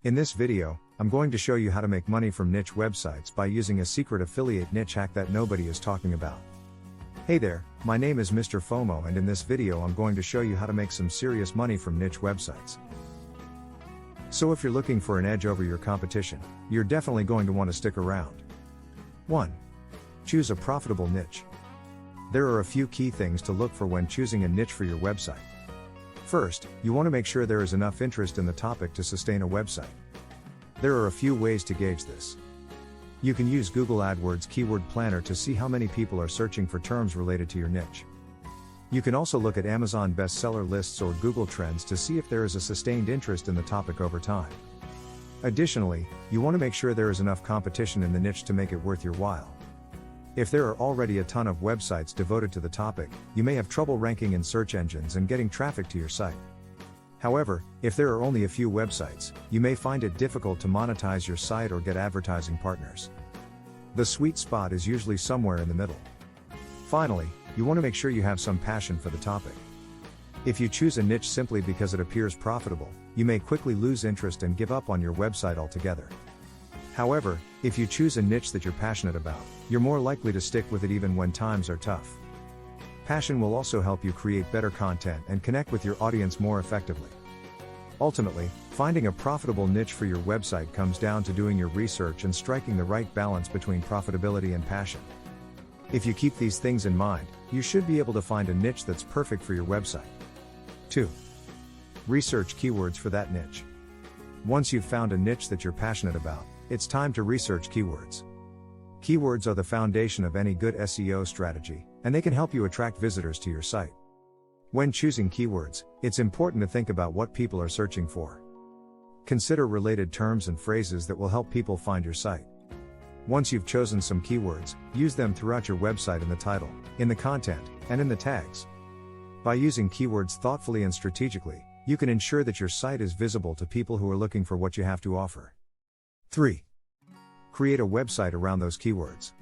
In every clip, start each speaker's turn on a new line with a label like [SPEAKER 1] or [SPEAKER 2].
[SPEAKER 1] In this video, I'm going to show you how to make money from niche websites by using a secret affiliate niche hack that nobody is talking about. Hey there, my name is Mr. FoMo, and in this video I'm going to show you how to make some serious money from niche websites. So if you're looking for an edge over your competition, you're definitely going to want to stick around. 1. Choose a profitable niche. There are a few key things to look for when choosing a niche for your website. First, you want to make sure there is enough interest in the topic to sustain a website. There are a few ways to gauge this. You can use Google AdWords Keyword Planner to see how many people are searching for terms related to your niche. You can also look at Amazon bestseller lists or Google Trends to see if there is a sustained interest in the topic over time. Additionally, you want to make sure there is enough competition in the niche to make it worth your while. If there are already a ton of websites devoted to the topic, you may have trouble ranking in search engines and getting traffic to your site. However, if there are only a few websites, you may find it difficult to monetize your site or get advertising partners. The sweet spot is usually somewhere in the middle. Finally, you want to make sure you have some passion for the topic. If you choose a niche simply because it appears profitable, you may quickly lose interest and give up on your website altogether. However, if you choose a niche that you're passionate about, you're more likely to stick with it even when times are tough. Passion will also help you create better content and connect with your audience more effectively. Ultimately, finding a profitable niche for your website comes down to doing your research and striking the right balance between profitability and passion. If you keep these things in mind, you should be able to find a niche that's perfect for your website. 2. Research keywords for that niche. Once you've found a niche that you're passionate about, it's time to research keywords. Keywords are the foundation of any good SEO strategy, and they can help you attract visitors to your site. When choosing keywords, it's important to think about what people are searching for. Consider related terms and phrases that will help people find your site. Once you've chosen some keywords, use them throughout your website in the title, in the content, and in the tags. By using keywords thoughtfully and strategically, you can ensure that your site is visible to people who are looking for what you have to offer. 3. Create a website around those keywords.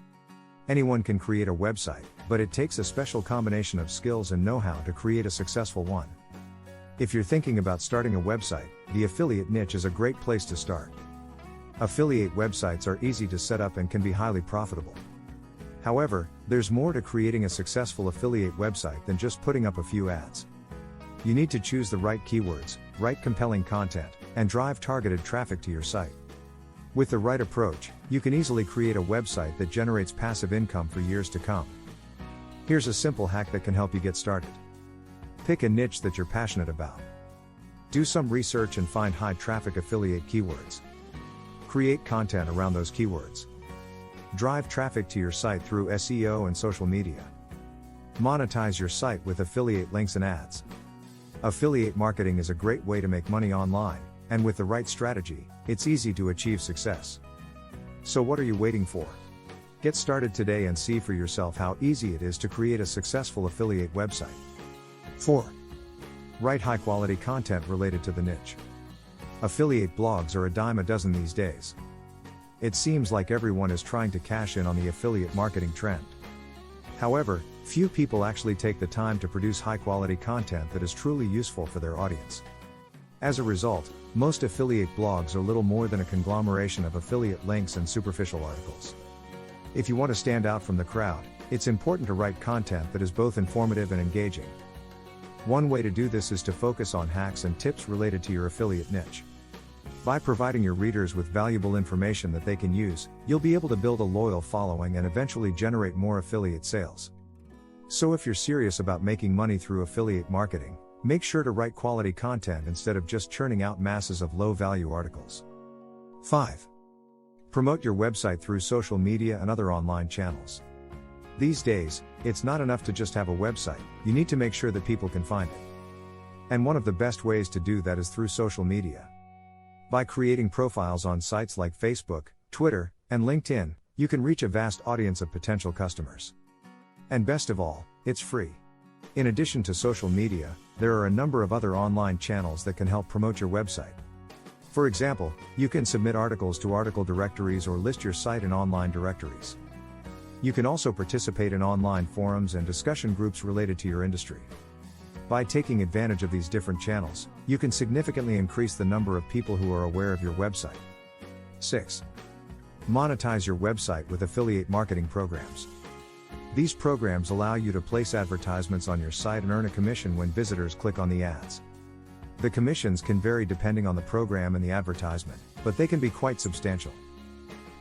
[SPEAKER 1] Anyone can create a website, but it takes a special combination of skills and know-how to create a successful one. If you're thinking about starting a website, the affiliate niche is a great place to start. Affiliate websites are easy to set up and can be highly profitable. However, there's more to creating a successful affiliate website than just putting up a few ads. You need to choose the right keywords, write compelling content, and drive targeted traffic to your site. With the right approach, you can easily create a website that generates passive income for years to come. Here's a simple hack that can help you get started. Pick a niche that you're passionate about. Do some research and find high traffic affiliate keywords. Create content around those keywords. Drive traffic to your site through SEO and social media. Monetize your site with affiliate links and ads. Affiliate marketing is a great way to make money online, and with the right strategy, it's easy to achieve success. So what are you waiting for? Get started today and see for yourself how easy it is to create a successful affiliate website. 4. Write high-quality content related to the niche. Affiliate blogs are a dime a dozen these days. It seems like everyone is trying to cash in on the affiliate marketing trend. However, few people actually take the time to produce high-quality content that is truly useful for their audience. As a result, most affiliate blogs are little more than a conglomeration of affiliate links and superficial articles. If you want to stand out from the crowd, it's important to write content that is both informative and engaging. One way to do this is to focus on hacks and tips related to your affiliate niche. By providing your readers with valuable information that they can use, you'll be able to build a loyal following and eventually generate more affiliate sales. So if you're serious about making money through affiliate marketing, make sure to write quality content instead of just churning out masses of low-value articles. 5. Promote your website through social media and other online channels. These days, it's not enough to just have a website, you need to make sure that people can find it. And one of the best ways to do that is through social media. By creating profiles on sites like Facebook, Twitter, and LinkedIn, you can reach a vast audience of potential customers. And best of all, it's free. In addition to social media, there are a number of other online channels that can help promote your website. For example, you can submit articles to article directories or list your site in online directories. You can also participate in online forums and discussion groups related to your industry. By taking advantage of these different channels, you can significantly increase the number of people who are aware of your website. 6. Monetize your website with affiliate marketing programs. These programs allow you to place advertisements on your site and earn a commission when visitors click on the ads. The commissions can vary depending on the program and the advertisement, but they can be quite substantial.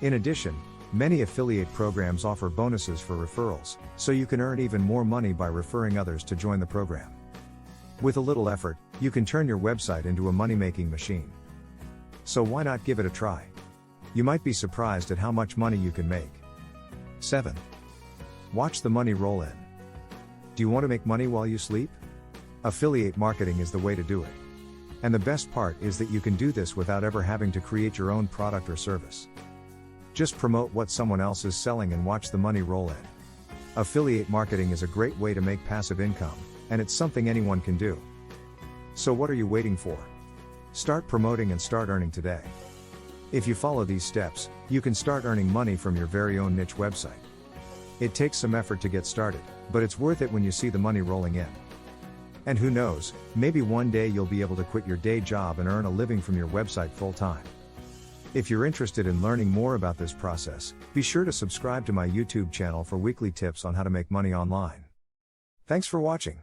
[SPEAKER 1] In addition, many affiliate programs offer bonuses for referrals, so you can earn even more money by referring others to join the program. With a little effort, you can turn your website into a money-making machine. So why not give it a try? You might be surprised at how much money you can make. 7. Watch the money roll in. Do you want to make money while you sleep? Affiliate marketing is the way to do it. And the best part is that you can do this without ever having to create your own product or service. Just promote what someone else is selling and watch the money roll in. Affiliate marketing is a great way to make passive income, and it's something anyone can do. So what are you waiting for? Start promoting and start earning today. If you follow these steps, you can start earning money from your very own niche website. It takes some effort to get started, but it's worth it when you see the money rolling in. And who knows, maybe one day you'll be able to quit your day job and earn a living from your website full time. If you're interested in learning more about this process, be sure to subscribe to my YouTube channel for weekly tips on how to make money online. Thanks for watching.